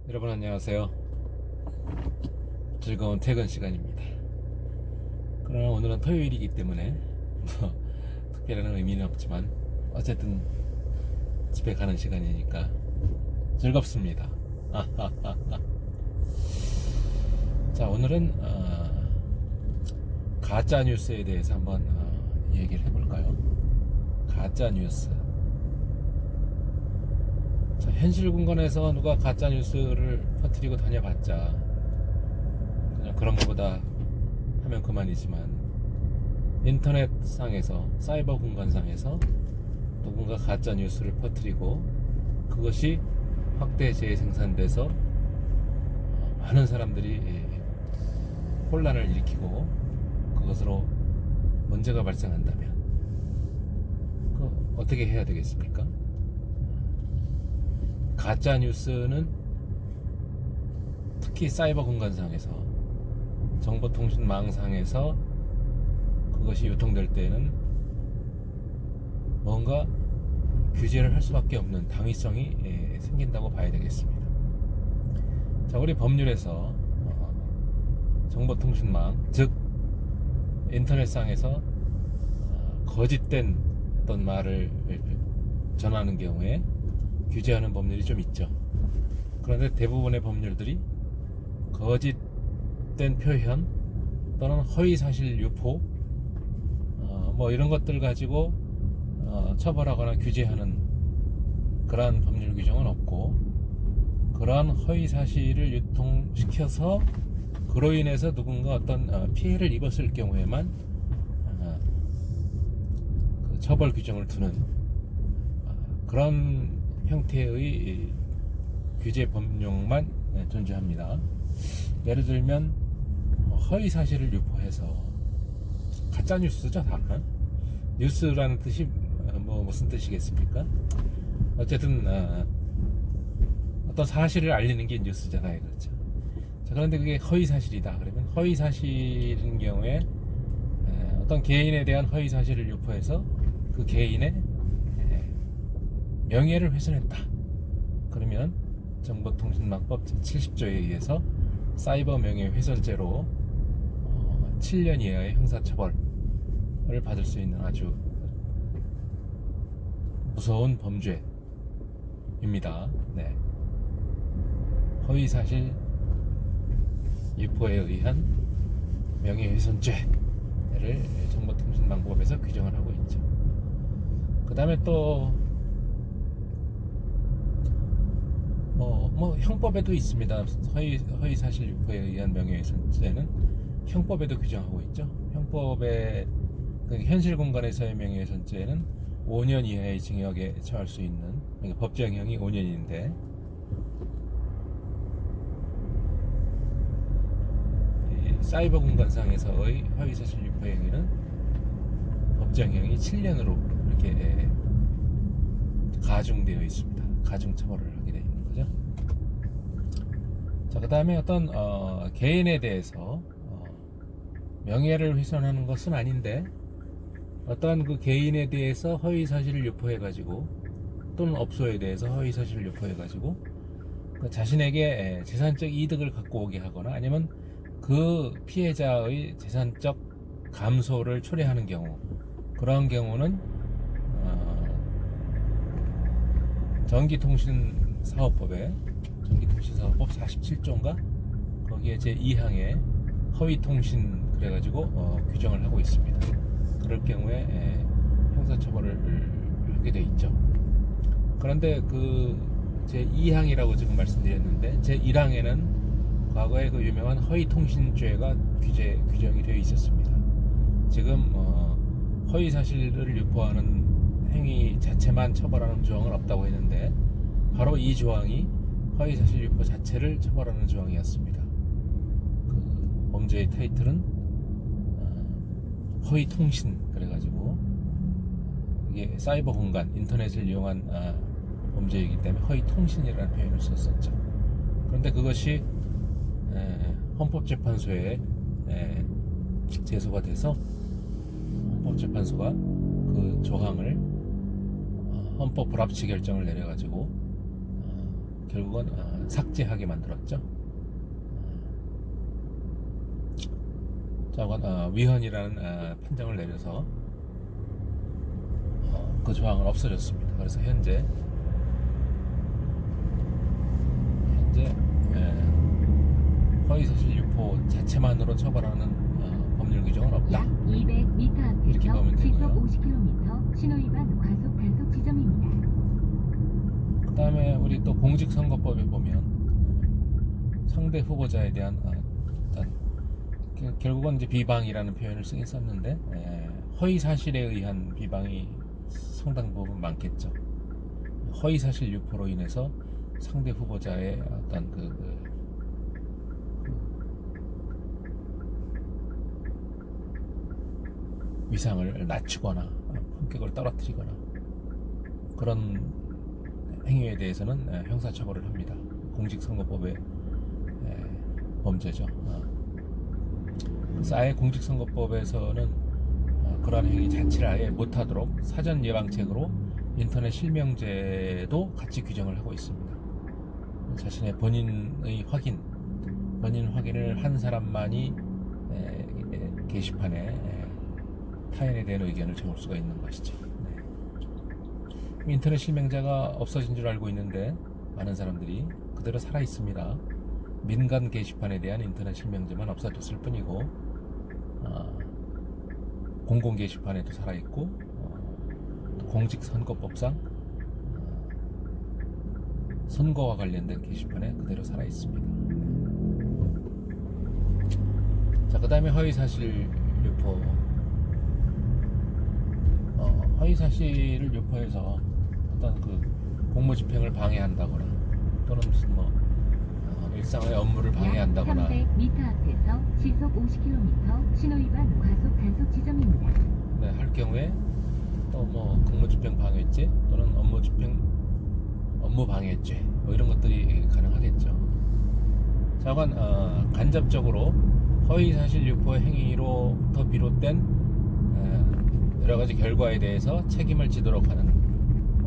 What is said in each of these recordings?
여러분 안녕하세요. 즐거운 퇴근 시간입니다. 그러나 오늘은 토요일이기 때문에 뭐 특별한 의미는 없지만 어쨌든 집에 가는 시간이니까 즐겁습니다. 자, 오늘은 가짜 뉴스에 대해서 한번 얘기를 해볼까요? 가짜 뉴스. 자, 현실 공간에서 누가 가짜 뉴스를 퍼뜨리고 다녀봤자 그냥 그런 것보다 하면 그만이지만, 인터넷 상에서, 사이버 공간상에서 누군가 가짜 뉴스를 퍼뜨리고 그것이 확대 재생산돼서 많은 사람들이 혼란을 일으키고 그것으로 문제가 발생한다면 어떻게 해야 되겠습니까? 가짜 뉴스는 특히 사이버 공간상에서, 정보통신망상에서 그것이 유통될 때는 뭔가 규제를 할 수밖에 없는 당위성이 생긴다고 봐야 되겠습니다. 자, 우리 법률에서 정보통신망, 즉 인터넷상에서 거짓된 어떤 말을 전하는 경우에 규제하는 법률이 좀 있죠. 그런데 대부분의 법률들이 거짓된 표현 또는 허위사실 유포 뭐 이런 것들 가지고 처벌하거나 규제하는 그러한 법률 규정은 없고, 그러한 허위사실을 유통시켜서 그로 인해서 누군가 어떤 피해를 입었을 경우에만 그 처벌 규정을 두는 그런 형태의 규제 법령만 존재합니다. 예를 들면 허위 사실을 유포해서, 가짜 뉴스죠 다. 뉴스라는 뜻이 무슨 뜻이겠습니까? 어쨌든 어떤 사실을 알리는 게 뉴스잖아요, 그렇죠? 자, 그런데 그게 허위 사실이다 그러면, 허위 사실인 경우에 어떤 개인에 대한 허위 사실을 유포해서 그 개인의 명예를 훼손했다 그러면 정보통신망법 제70조에 의해서 사이버 명예훼손죄로 7년 이하의 형사처벌을 받을 수 있는 아주 무서운 범죄입니다. 네. 허위사실 유포에 의한 명예훼손죄를 정보통신망법에서 규정을 하고 있죠. 그 다음에 또 형법에도 있습니다. 허위사실 유포에 의한 명예훼손죄는 형법에도 규정하고 있죠. 형법에 현실 공간에서의 명예훼손죄는 5년 이하의 징역에 처할 수 있는, 그러니까 법정형이 5년인데 사이버 공간상에서의 허위사실 유포 행위는 법정형이 7년으로 이렇게 가중되어 있습니다. 가중 처벌을 하게 되어 있는 거죠. 자, 그 다음에 어떤 개인에 대해서 명예를 훼손하는 것은 아닌데, 어떠한 그 개인에 대해서 허위 사실을 유포해 가지고, 또는 업소에 대해서 허위 사실을 유포해 가지고 자신에게 재산적 이득을 갖고 오게 하거나, 아니면 그 피해자의 재산적 감소를 초래하는 경우, 그러한 경우는 전기통신사업법에, 전기통신사업법 47조인가 거기에 제2항에 허위통신 그래가지고 규정을 하고 있습니다. 그럴 경우에 형사처벌을 하게 돼 있죠. 그런데 그 제2항이라고 지금 말씀드렸는데, 제1항에는 과거에 그 유명한 허위통신죄가 규정이 되어 있었습니다. 지금 허위사실을 유포하는 행위 자체만 처벌하는 조항은 없다고 했는데, 바로 이 조항이 허위사실 유포 자체를 처벌하는 조항이었습니다. 그 범죄의 타이틀은 허위통신 그래가지고, 이게 사이버 공간, 인터넷을 이용한 범죄이기 때문에 허위통신이라는 표현을 썼었죠. 그런데 그것이 헌법재판소에 제소가 돼서 헌법재판소가 그 조항을 헌법 불합치 결정을 내려가지고 결국은 삭제하게 만들었죠. 자관 위헌이라는 판정을 내려서 그 조항을 없어졌습니다. 그래서 현재 허위사실 유포 자체만으로 처벌하는 법률 규정은 없다. 약 200m 이렇게 앞에서 보면 시속 되고요. 50km 신호위반 과속 단속 지점입니다. 그 다음에 우리 또 공직선거법에 보면 상대 후보자에 대한 어떤 결국은 이제 비방이라는 표현을 쓰긴 썼는데 허위사실에 의한 비방이 상당 부분 많겠죠. 허위사실 유포로 인해서 상대 후보자의 어떤 위상을 낮추거나 품격을 떨어뜨리거나 그런 행위에 대해서는 형사처벌을 합니다. 공직선거법의 범죄죠. 그래서 아예 공직선거법에서는 그러한 행위 자체를 아예 못하도록 사전 예방책으로 인터넷 실명제도 같이 규정을 하고 있습니다. 자신의 본인 확인을 한 사람만이 게시판에 타인에 대한 의견을 적을 수가 있는 것이죠. 인터넷 실명제가 없어진 줄 알고 있는데 많은 사람들이 그대로 살아 있습니다. 민간 게시판에 대한 인터넷 실명제만 없어졌을 뿐이고 공공 게시판에도 살아 있고 공직선거법상 선거와 관련된 게시판에 그대로 살아 있습니다. 자, 그 다음에 허위사실 유포. 허위사실을 유포해서 어떤 공무집행을 방해한다거나 또는 무슨 일상의 업무를 방해한다거나 300m 앞에서 시속 50km 신호위반 과속 단속 지점입니다. 네, 할 경우에 또 공무집행 방해죄 또는 업무 방해죄 이런 것들이 가능하겠죠. 자관 간접적으로 허위사실 유포 행위로부터 비롯된 여러 가지 결과에 대해서 책임을 지도록 하는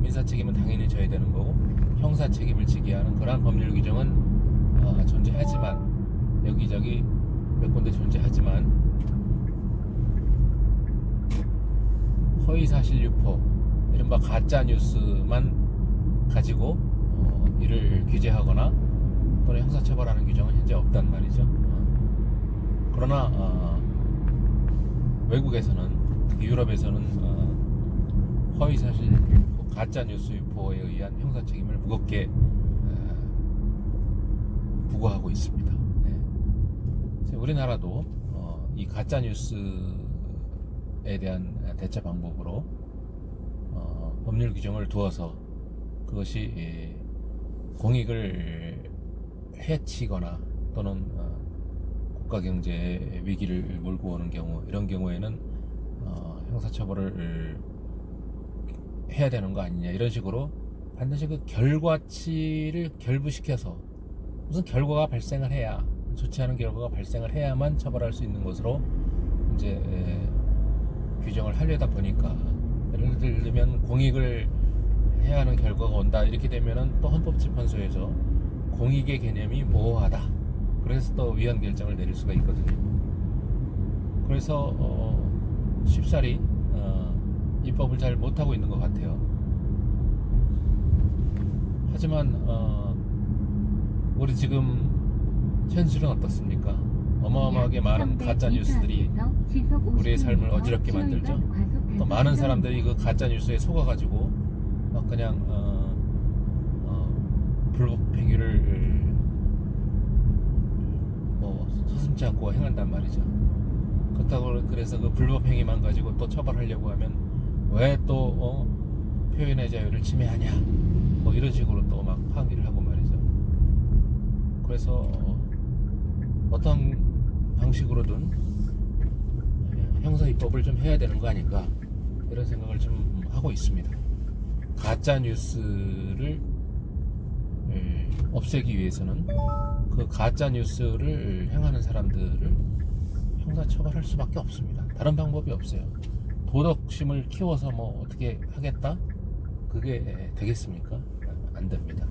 민사 책임은 당연히 져야 되는 거고 형사 책임을 지게 하는 그러한 법률 규정은 존재하지만 여기저기 몇 군데 존재하지만 허위사실 유포 이른바 가짜 뉴스만 가지고 이를 규제하거나 또는 형사처벌하는 규정은 현재 없단 말이죠. 그러나 외국에서는 유럽에서는 허위사실 유포, 가짜뉴스 유포에 의한 형사책임을 무겁게 부과하고 있습니다. 네. 우리나라도 이 가짜뉴스에 대한 대처 방법으로 법률 규정을 두어서 그것이 공익을 해치거나 또는 국가경제에 위기를 몰고 오는 경우 이런 경우에는 형사처벌을 해야 되는 거 아니냐 이런 식으로 반드시 그 결과치를 결부시켜서 무슨 결과가 발생을 해야 좋지 않은 결과가 발생을 해야만 처벌할 수 있는 것으로 이제 규정을 하려다 보니까 예를 들면 공익을 해야 하는 결과가 온다 이렇게 되면은 또 헌법재판소에서 공익의 개념이 모호하다 그래서 또 위헌 결정을 내릴 수가 있거든요. 그래서 쉽사리 입법을 잘 못하고 있는 것 같아요. 하지만 우리 지금 현실은 어떻습니까? 어마어마하게 많은 가짜 뉴스들이 우리의 삶을 어지럽게 만들죠. 또 많은 사람들이 그 가짜 뉴스에 속아가지고 막 그냥 불법 행위를 서슴지 않고 행한단 말이죠. 그렇다고 그래서 그 불법 행위만 가지고 또 처벌하려고 하면 왜 또 표현의 자유를 침해하냐 이런 식으로 또 막 항의를 하고 말이죠. 그래서 어떤 방식으로든 형사 입법을 좀 해야 되는 거 아닌가 이런 생각을 좀 하고 있습니다. 가짜 뉴스를 없애기 위해서는 그 가짜 뉴스를 행하는 사람들을 형사 처벌할 수밖에 없습니다. 다른 방법이 없어요. 도덕심을 키워서 어떻게 하겠다? 그게 되겠습니까? 안 됩니다.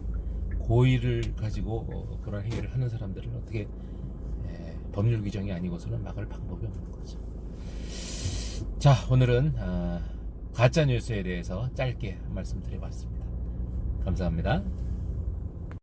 고의를 가지고 그런 행위를 하는 사람들은 어떻게 법률 규정이 아니고서는 막을 방법이 없는 거죠. 자, 오늘은 가짜 뉴스에 대해서 짧게 한 말씀 드려봤습니다. 감사합니다.